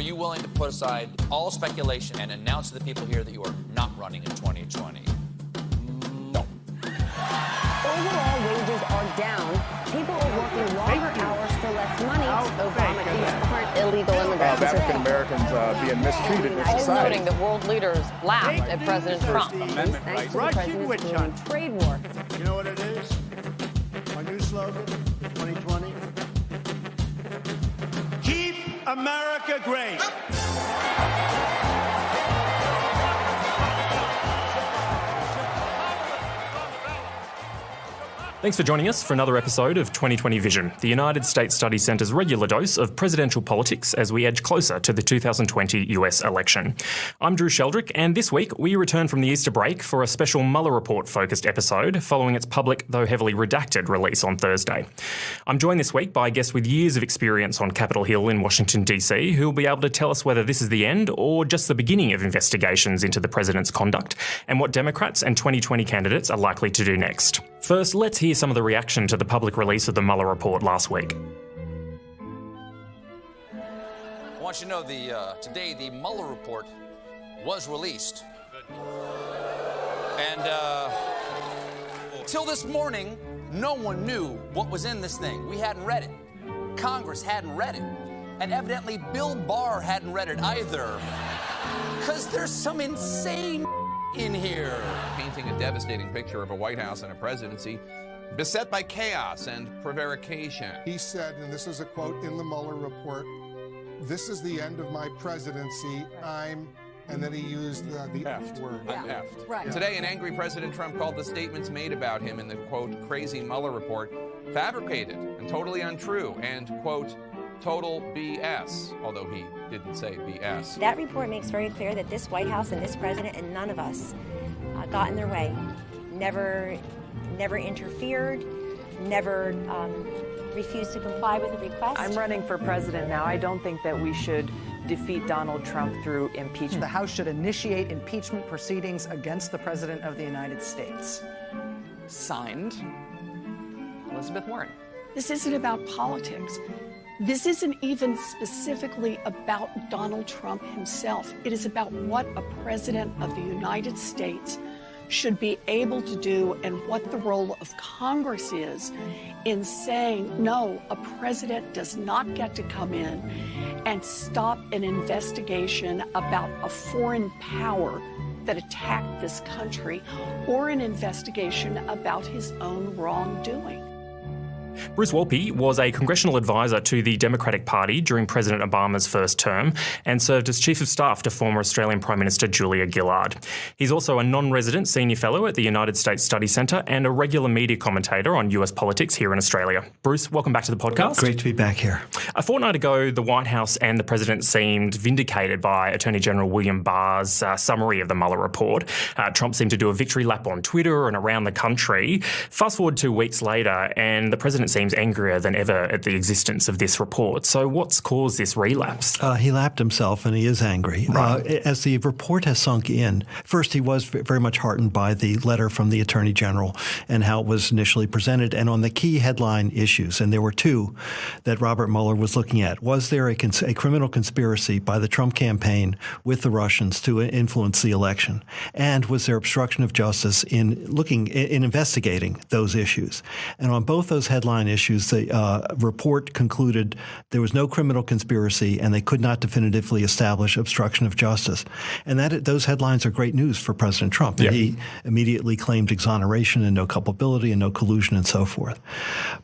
you willing to put aside all speculation and announce to the people here that you are not running in 2020? No. Overall, wages are down. People are working longer hours for less money. Obama aren't illegal immigrants. African Americans being mistreated in society. Noting that world leaders laughed at President Trump. Amendment Thanks to the Russian witch president's hunt. trade war. You know what it is? My new slogan, 2020. Keep America great. Thanks for joining us for another episode of 2020 Vision, the United States Study Centre's regular dose of presidential politics as we edge closer to the 2020 US election. I'm Drew Sheldrick, and this week we return from the Easter break for a special Mueller Report-focused episode following its public, though heavily redacted, release on Thursday. I'm joined this week by a guest with years of experience on Capitol Hill in Washington, D.C., who will be able to tell us whether this is the end or just the beginning of investigations into the president's conduct and what Democrats and 2020 candidates are likely to do next. First, let's hear some of the reaction to the public release of the Mueller report last week. I want you to know today the Mueller report was released. And till this morning, no one knew what was in this thing. We hadn't read it. Congress hadn't read it. And evidently Bill Barr hadn't read it either. Because there's some insane in here. Painting a devastating picture of a White House and a presidency beset by chaos and prevarication. He said, and this is a quote in the Mueller report, "This is the end of my presidency. And then he used the F word. F. Right. Today, an angry President Trump called the statements made about him in the, quote, crazy Mueller report fabricated and totally untrue and, quote, total BS, although he didn't say BS. That report makes very clear that this White House and this president and none of us got in their way, never interfered, never refused to comply with a request. I'm running for president now. I don't think that we should defeat Donald Trump through impeachment. The House should initiate impeachment proceedings against the President of the United States. Signed, Elizabeth Warren. This isn't about politics. This isn't even specifically about Donald Trump himself. It is about what a president of the United States should be able to do and what the role of Congress is in saying, no, a president does not get to come in and stop an investigation about a foreign power that attacked this country or an investigation about his own wrongdoing. Bruce Wolpe was a congressional advisor to the Democratic Party during President Obama's first term and served as Chief of Staff to former Australian Prime Minister Julia Gillard. He's also a non-resident senior fellow at the United States Study Centre and a regular media commentator on US politics here in Australia. Bruce, welcome back to the podcast. Great to be back here. A fortnight ago, the White House and the President seemed vindicated by Attorney General William Barr's summary of the Mueller report. Trump seemed to do a victory lap on Twitter and around the country. Fast forward 2 weeks later, and the President seems angrier than ever at the existence of this report. So what's caused this relapse? He lapped himself and he is angry. Right. As the report has sunk in, first he was very much heartened by the letter from the Attorney General and how it was initially presented and on the key headline issues. And there were two that Robert Mueller was looking at. Was there a criminal conspiracy by the Trump campaign with the Russians to influence the election? And was there obstruction of justice in investigating those issues? And on both those headline issues, the report concluded there was no criminal conspiracy and they could not definitively establish obstruction of justice. And those headlines are great news for President Trump. Yeah. He immediately claimed exoneration and no culpability and no collusion and so forth.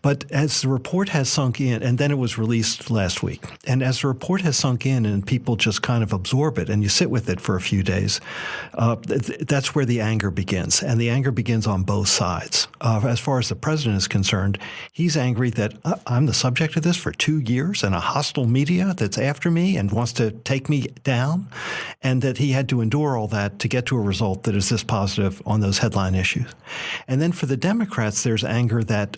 But as the report has sunk in, and then it was released last week, and as the report has sunk in and people just kind of absorb it and you sit with it for a few days, that's where the anger begins. And the anger begins on both sides. As far as the president is concerned, he's angry that I'm the subject of this for 2 years and a hostile media that's after me and wants to take me down, and that he had to endure all that to get to a result that is this positive on those headline issues. And then for the Democrats, there's anger that,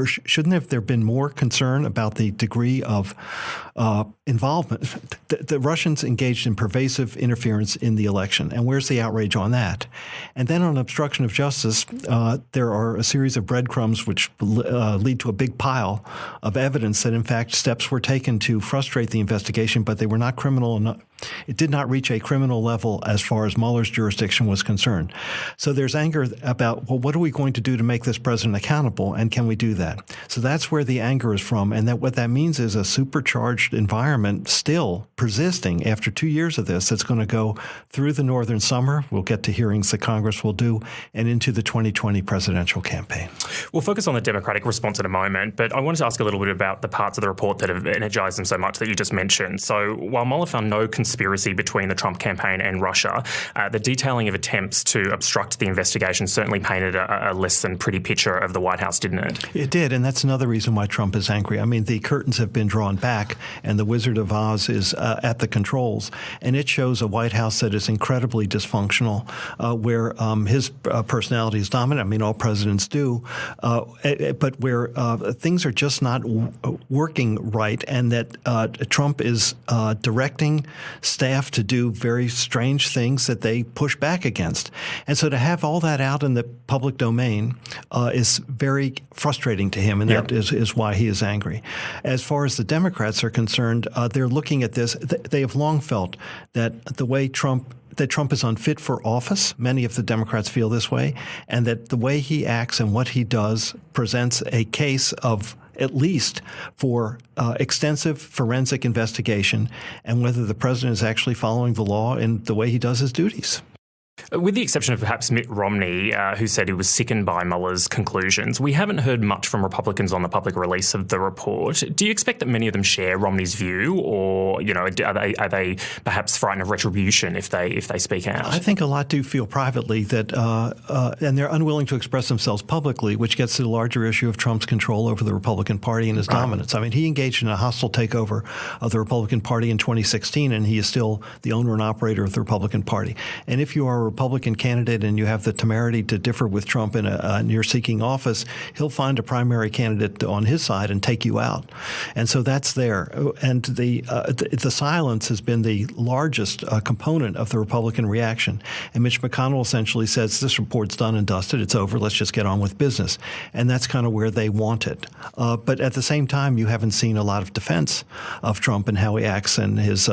shouldn't have there been more concern about the degree of involvement. The Russians engaged in pervasive interference in the election, and where's the outrage on that? And then on obstruction of justice, there are a series of breadcrumbs breadcrumbs which lead to a big pile of evidence that, in fact, steps were taken to frustrate the investigation, but they were not criminal enough. It did not reach a criminal level as far as Mueller's jurisdiction was concerned. So there's anger about, well, what are we going to do to make this president accountable, and can we do that? So that's where the anger is from, and that what that means is a supercharged environment still persisting after 2 years of this that's going to go through the northern summer. We'll get to hearings that Congress will do, and into the 2020 presidential campaign. We'll focus on the Democratic response in a moment, but I wanted to ask a little bit about the parts of the report that have energized them so much that you just mentioned. So while Mueller found no conspiracy between the Trump campaign and Russia, the detailing of attempts to obstruct the investigation certainly painted a less than pretty picture of the White House, didn't it? It did, and that's another reason why Trump is angry. I mean, the curtains have been drawn back, and the Wizard of Oz is at the controls, and it shows a White House that is incredibly dysfunctional, where his personality is dominant. I mean, all presidents do, but where things are just not working right, and that Trump is directing staff to do very strange things that they push back against. And so to have all that out in the public domain is very frustrating to him, and that is why he is angry. As far as the Democrats are concerned, they're looking at this. They have long felt that the way Trump is unfit for office. Many of the Democrats feel this way, and that the way he acts and what he does presents a case of at least for extensive forensic investigation, and whether the president is actually following the law in the way he does his duties. With the exception of perhaps Mitt Romney, who said he was sickened by Mueller's conclusions, we haven't heard much from Republicans on the public release of the report. Do you expect that many of them share Romney's view, or are they perhaps frightened of retribution if they speak out? I think a lot do feel privately that, and they're unwilling to express themselves publicly, which gets to the larger issue of Trump's control over the Republican Party and his dominance. I mean, he engaged in a hostile takeover of the Republican Party in 2016, and he is still the owner and operator of the Republican Party. And if you are a Republican candidate and you have the temerity to differ with Trump and you're seeking office, he'll find a primary candidate on his side and take you out. And so that's there. And the silence has been the largest component of the Republican reaction. And Mitch McConnell essentially says, this report's done and dusted. It's over. Let's just get on with business. And that's kind of where they want it. But at the same time, you haven't seen a lot of defense of Trump and how he acts and his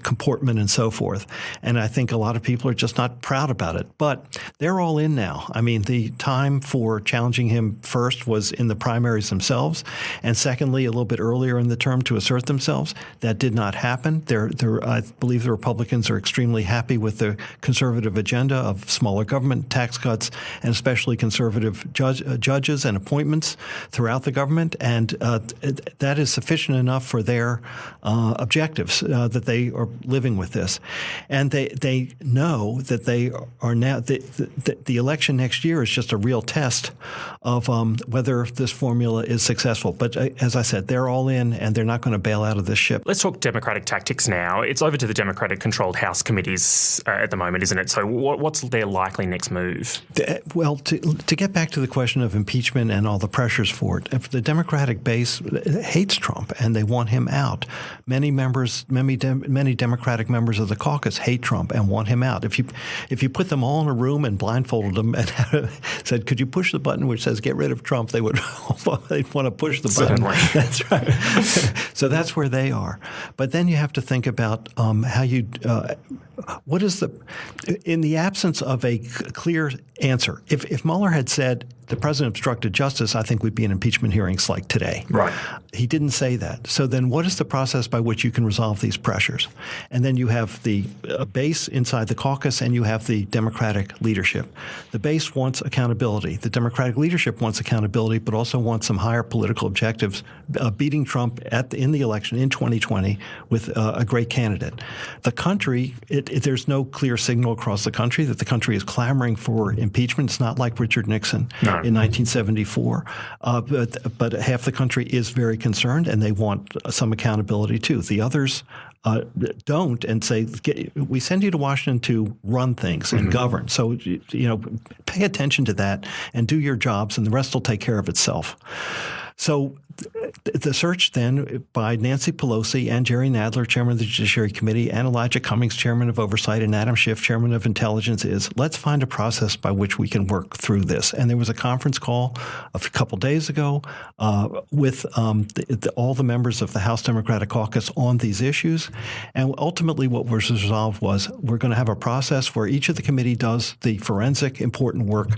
comportment and so forth. And I think a lot of people are just not proud about it. But they're all in now. I mean, the time for challenging him first was in the primaries themselves, and secondly, a little bit earlier in the term to assert themselves. That did not happen. I believe the Republicans are extremely happy with the conservative agenda of smaller government, tax cuts, and especially conservative judges and appointments throughout the government, and that is sufficient enough for their objectives that they are living with this. And they know that they are now the election next year is just a real test of whether this formula is successful. But as I said, they're all in, and they're not going to bail out of this ship. Let's talk Democratic tactics now. It's over to the Democratic-controlled House committees at the moment, isn't it? So what's their likely next move? Well, to get back to the question of impeachment and all the pressures for it, if the Democratic base hates Trump and they want him out. Many Democratic members of the caucus hate Trump and want him out. If you put them all in a room and blindfolded them and said, could you push the button which says get rid of Trump, they'd want to push the button. Certainly. That's right. So that's where they are. But then you have to think about how you what is in the absence of a clear answer. If Mueller had said the president obstructed justice, I think we'd be in impeachment hearings like today. Right. He didn't say that. So then what is the process by which you can resolve these pressures? And then you have the base inside the caucus, and you have the Democratic leadership. The base wants accountability. The Democratic leadership wants accountability, but also wants some higher political objectives, beating Trump in the election in 2020 with a great candidate. The country, there's no clear signal across the country that the country is clamoring for impeachment. It's not like Richard Nixon in 1974. But half the country is very concerned, and they want some accountability too. The others don't, and say, we send you to Washington to run things and govern. So, pay attention to that and do your jobs, and the rest will take care of itself. So the search then by Nancy Pelosi and Jerry Nadler, chairman of the Judiciary Committee, and Elijah Cummings, chairman of Oversight, and Adam Schiff, chairman of Intelligence, is let's find a process by which we can work through this. And there was a conference call a couple days ago with all the members of the House Democratic Caucus on these issues. And ultimately what was resolved was we're going to have a process where each of the committee does the forensic important work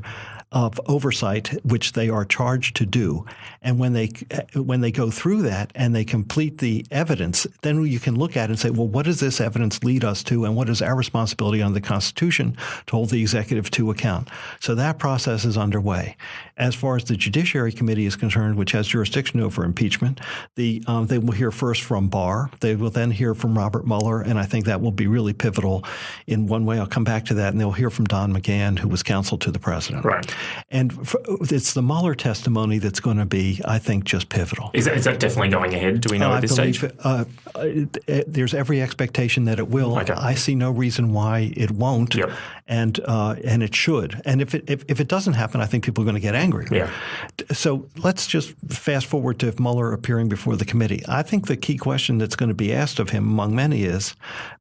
of oversight, which they are charged to do. And when they go through that and they complete the evidence, then you can look at it and say, well, what does this evidence lead us to, and what is our responsibility under the Constitution to hold the executive to account? So that process is underway. As far as the Judiciary Committee is concerned, which has jurisdiction over impeachment, they will hear first from Barr. They will then hear from Robert Mueller, and I think that will be really pivotal in one way. I'll come back to that, and they'll hear from Don McGahn, who was counsel to the president. Right. And it's the Mueller testimony that's going to be, I think, just pivotal. Is that definitely going ahead? Do we know at this stage? There's every expectation that it will. Okay. I see no reason why it won't, yep. and it should. And if it doesn't happen, I think people are going to get angry. Yeah. So let's just fast forward to Mueller appearing before the committee. I think the key question that's going to be asked of him, among many, is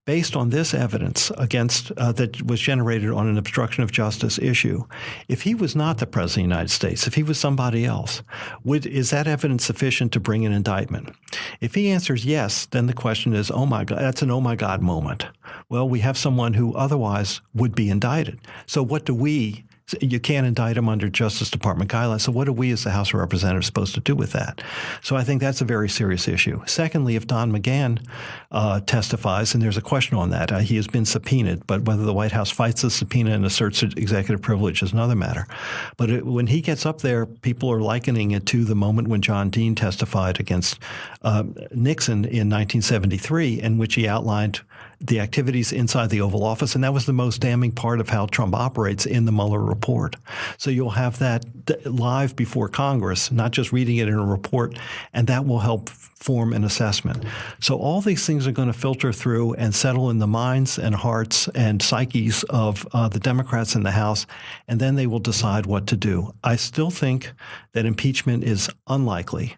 based on this evidence against that was generated on an obstruction of justice issue, if he was not the president of the United States, if he was somebody else, is that evidence sufficient to bring an indictment? If he answers yes, then the question is, oh my God, that's an oh my God moment. Well, we have someone who otherwise would be indicted. So what do we? You can't indict him under Justice Department guidelines. So what are we as the House of Representatives supposed to do with that? So I think that's a very serious issue. Secondly, if Don McGahn testifies, and there's a question on that, he has been subpoenaed, but whether the White House fights the subpoena and asserts executive privilege is another matter. But when he gets up there, people are likening it to the moment when John Dean testified against Nixon in 1973, in which he outlined the activities inside the Oval Office, and that was the most damning part of how Trump operates in the Mueller report. So you'll have that live before Congress, not just reading it in a report, and that will help form an assessment. So all these things are going to filter through and settle in the minds and hearts and psyches of the Democrats in the House, and then they will decide what to do. I still think that impeachment is unlikely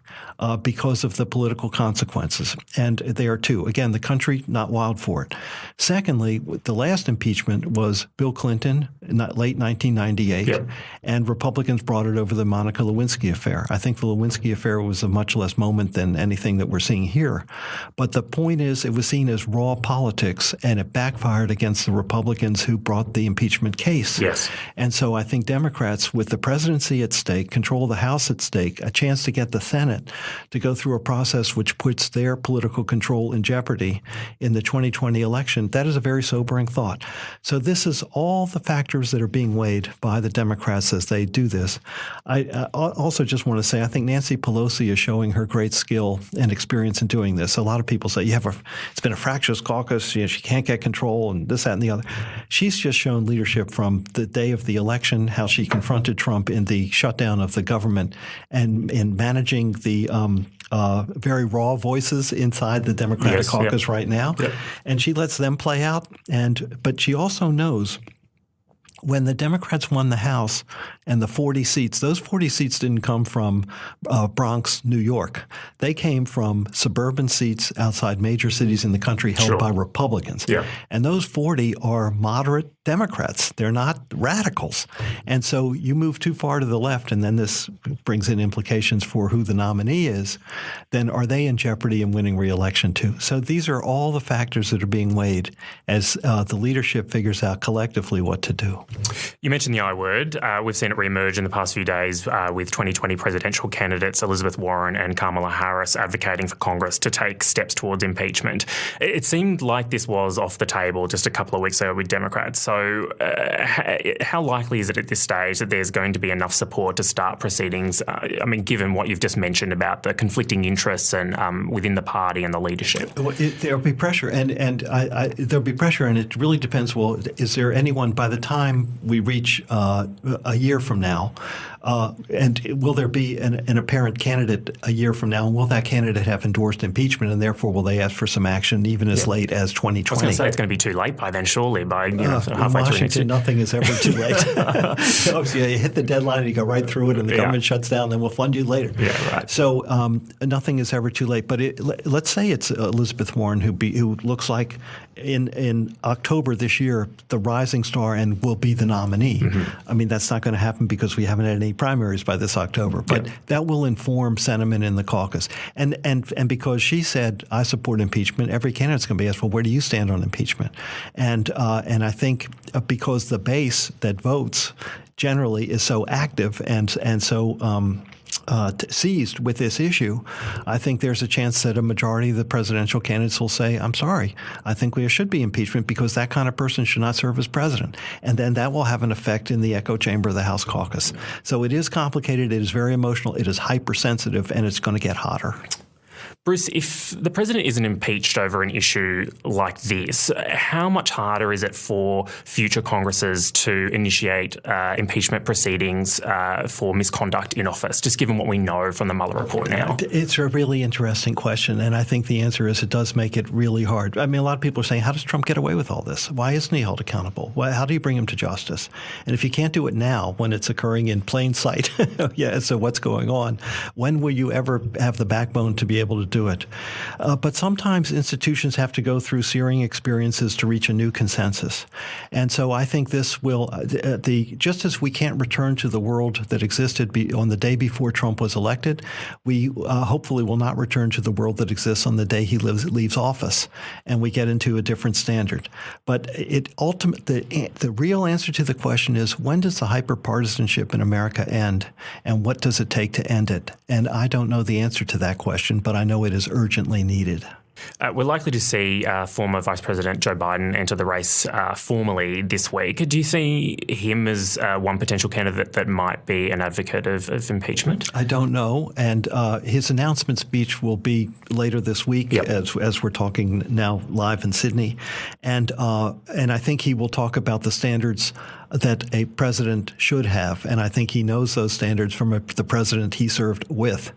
because of the political consequences, and they are too. Again, the country not wild for it. Secondly, the last impeachment was Bill Clinton in late 1998, yep. and Republicans brought it over the Monica Lewinsky affair. I think the Lewinsky affair was a much less moment than anything that we're seeing here. But the point is, it was seen as raw politics, and it backfired against the Republicans who brought the impeachment case. Yes. And so I think Democrats, with the presidency at stake, control of the House at stake, a chance to get the Senate to go through a process which puts their political control in jeopardy in the 2020 election, that is a very sobering thought. So this is all the factors that are being weighed by the Democrats as they do this. I also just want to say I think Nancy Pelosi is showing her great skill and experience in doing this. A lot of people say it's been a fractious caucus, she can't get control and this, that, and the other. She's just shown leadership from the day of the election, how she confronted Trump in the shutdown of the government and in managing the very raw voices inside the Democratic caucus right now. Yep. And she lets them play out. But she also knows when the Democrats won the House and the 40 seats, those 40 seats didn't come from Bronx, New York. They came from suburban seats outside major cities in the country held by Republicans. Yeah. And those 40 are moderate Democrats. They're not radicals. And so you move too far to the left, and then this brings in implications for who the nominee is, then are they in jeopardy in winning re-election too? So these are all the factors that are being weighed as the leadership figures out collectively what to do. You mentioned the I word. We've seen it re-emerge in the past few days with 2020 presidential candidates Elizabeth Warren and Kamala Harris advocating for Congress to take steps towards impeachment. It seemed like this was off the table just a couple of weeks ago with Democrats. So how likely is it at this stage that there's going to be enough support to start proceedings? Given what you've just mentioned about the conflicting interests and within the party and the leadership. There'll be pressure, and there'll be pressure, and it really depends. Well, is there anyone by the time time we reach a year from now, and will there be an apparent candidate a year from now, and will that candidate have endorsed impeachment, and therefore will they ask for some action even as late as 2020? I was going to say it's going to be too late by then, surely, by halfway in Washington, through. Nothing is ever too late. So you hit the deadline and you go right through it, and the government shuts down, then we'll fund you later. Yeah, right. So nothing is ever too late. But let's say it's Elizabeth Warren who looks like in October this year the rising star and will be the nominee. I mean, that's not going to happen because we haven't had any primaries by this October. But that will inform sentiment in the caucus. And because she said, I support impeachment, every candidate's going to be asked, well, where do you stand on impeachment? And I think because the base that votes generally is so active and so seized with this issue, I think there's a chance that a majority of the presidential candidates will say, I'm sorry, I think there should be impeachment because that kind of person should not serve as president. And then that will have an effect in the echo chamber of the House caucus. So it is complicated, it is very emotional, it is hypersensitive, and it's going to get hotter. Bruce, if the president isn't impeached over an issue like this, how much harder is it for future Congresses to initiate impeachment proceedings for misconduct in office, just given what we know from the Mueller report now? It's a really interesting question, and I think the answer is it does make it really hard. I mean, a lot of people are saying, how does Trump get away with all this? Why isn't he held accountable? How do you bring him to justice? And if you can't do it now, when it's occurring in plain sight, so what's going on? When will you ever have the backbone to be able to do it? But sometimes institutions have to go through searing experiences to reach a new consensus. And so I think this will, just as we can't return to the world that existed on the day before Trump was elected, we hopefully will not return to the world that exists on the day he leaves office, and we get into a different standard. But the real answer to the question is, when does the hyperpartisanship in America end, and what does it take to end it? And I don't know the answer to that question, but I know it is urgently needed. We're likely to see former Vice President Joe Biden enter the race formally this week. Do you see him as one potential candidate that might be an advocate of impeachment? I don't know. And his announcement speech will be later this week, as we're talking now live in Sydney. And I think he will talk about the standards that a president should have. And I think he knows those standards from the president he served with.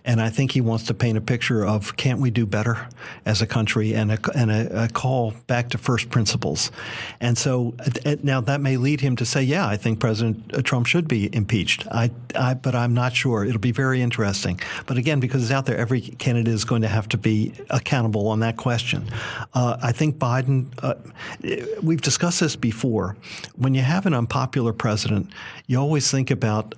And I think he wants to paint a picture of, can't we do better as a country, and a call back to first principles. And so now that may lead him to say, yeah, I think President Trump should be impeached. But I'm not sure. It'll be very interesting. But again, because it's out there, every candidate is going to have to be accountable on that question. I think Biden, we've discussed this before. When you have an unpopular president, you always think about,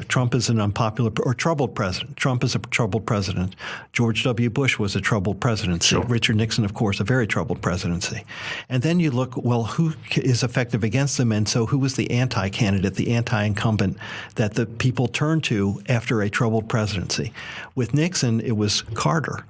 Trump is an unpopular or troubled president. Trump is a troubled president. George W. Bush was a troubled presidency. Sure. Richard Nixon, of course, a very troubled presidency. And then you look, well, who is effective against them? And so who was the anti-candidate, the anti-incumbent that the people turned to after a troubled presidency? With Nixon, it was Carter,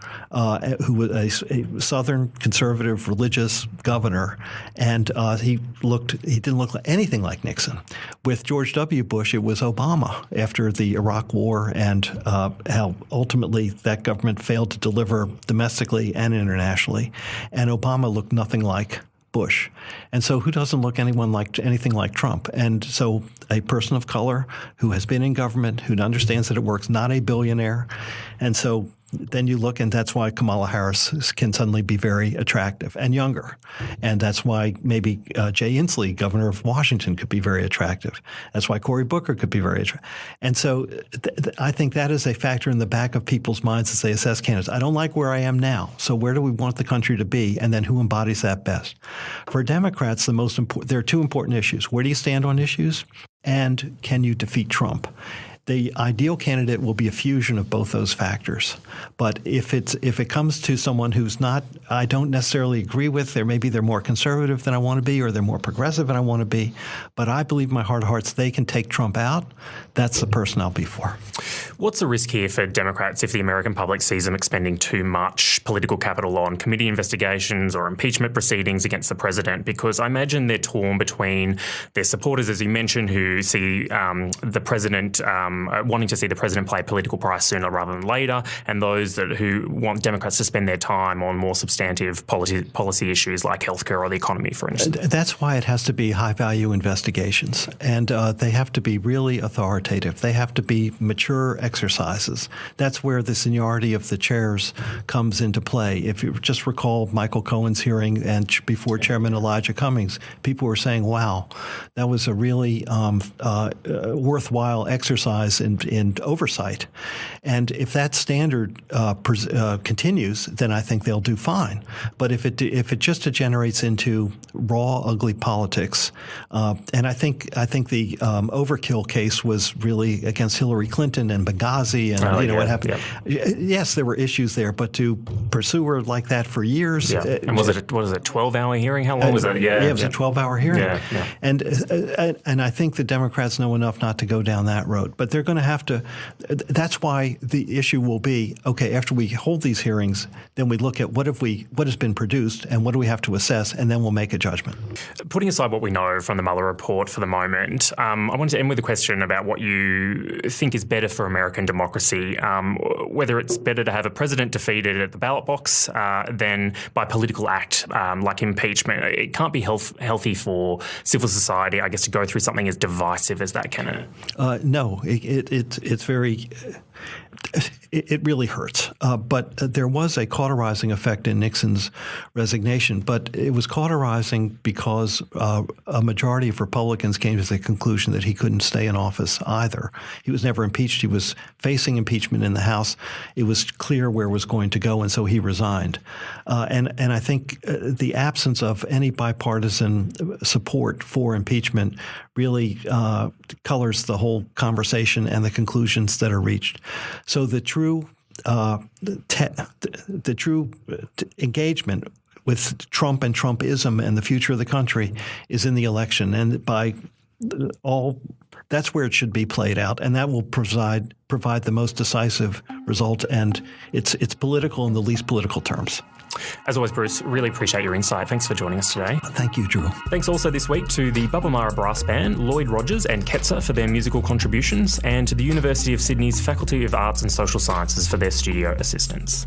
who was a Southern conservative religious governor, and he didn't look like anything like Nixon. With George W. Bush, it was Obama after the Iraq War, and how ultimately that government failed to deliver domestically and internationally. And Obama looked nothing like Bush. And so who doesn't look anything like Trump? And so a person of color who has been in government, who understands that it works, not a billionaire. And so then you look, and that's why Kamala Harris can suddenly be very attractive and younger. And that's why maybe Jay Inslee, governor of Washington, could be very attractive. That's why Cory Booker could be very attractive. And so I think that is a factor in the back of people's minds as they assess candidates. I don't like where I am now, so where do we want the country to be? And then who embodies that best? For Democrats, there are two important issues. Where do you stand on issues? And can you defeat Trump? The ideal candidate will be a fusion of both those factors. But if it comes to someone who's not, I don't necessarily agree with, maybe they're more conservative than I want to be, or they're more progressive than I want to be, but I believe in my heart of hearts they can take Trump out, that's the person I'll be for. What's the risk here for Democrats if the American public sees them expending too much political capital on committee investigations or impeachment proceedings against the president? Because I imagine they're torn between their supporters, as you mentioned, who see the president wanting to see the president pay a political price sooner rather than later, and those who want Democrats to spend their time on more substantive policy issues like healthcare or the economy, for instance. That's why it has to be high-value investigations, and they have to be really authoritative. They have to be mature exercises. That's where the seniority of the chairs comes into play. If you just recall Michael Cohen's hearing and before Chairman Elijah Cummings, people were saying, wow, that was a really worthwhile exercise in oversight. And if that standard continues, then I think they'll do fine. But if it just degenerates into raw, ugly politics, and I think the overkill case was really against Hillary Clinton and Benghazi and what happened. Yeah. Yes, there were issues there, but to pursue her like that for years. Yeah. And was it a 12-hour hearing? How long was it? Yeah, it was a 12-hour hearing. Yeah. And I think the Democrats know enough not to go down that road. But they're going to have to. That's why the issue will be, okay, after we hold these hearings, then we look at what has been produced and what do we have to assess, and then we'll make a judgment. Putting aside what we know from the Mueller report for the moment, I wanted to end with a question about what you think is better for American democracy, whether it's better to have a president defeated at the ballot box than by political act like impeachment. It can't be healthy for civil society, I guess, to go through something as divisive as that, can it? No, it's very... It really hurts. But there was a cauterizing effect in Nixon's resignation, but it was cauterizing because a majority of Republicans came to the conclusion that he couldn't stay in office either. He was never impeached. He was facing impeachment in the House. It was clear where it was going to go, and so he resigned. And I think the absence of any bipartisan support for impeachment really colors the whole conversation and the conclusions that are reached. So the true engagement with Trump and Trumpism and the future of the country is in the election, and that's where it should be played out, and that will provide the most decisive result, and it's political in the least political terms. As always, Bruce, really appreciate your insight. Thanks for joining us today. Thank you, Drew. Thanks also this week to the Bubba Brass Band, Lloyd Rogers and Ketzer for their musical contributions, and to the University of Sydney's Faculty of Arts and Social Sciences for their studio assistance.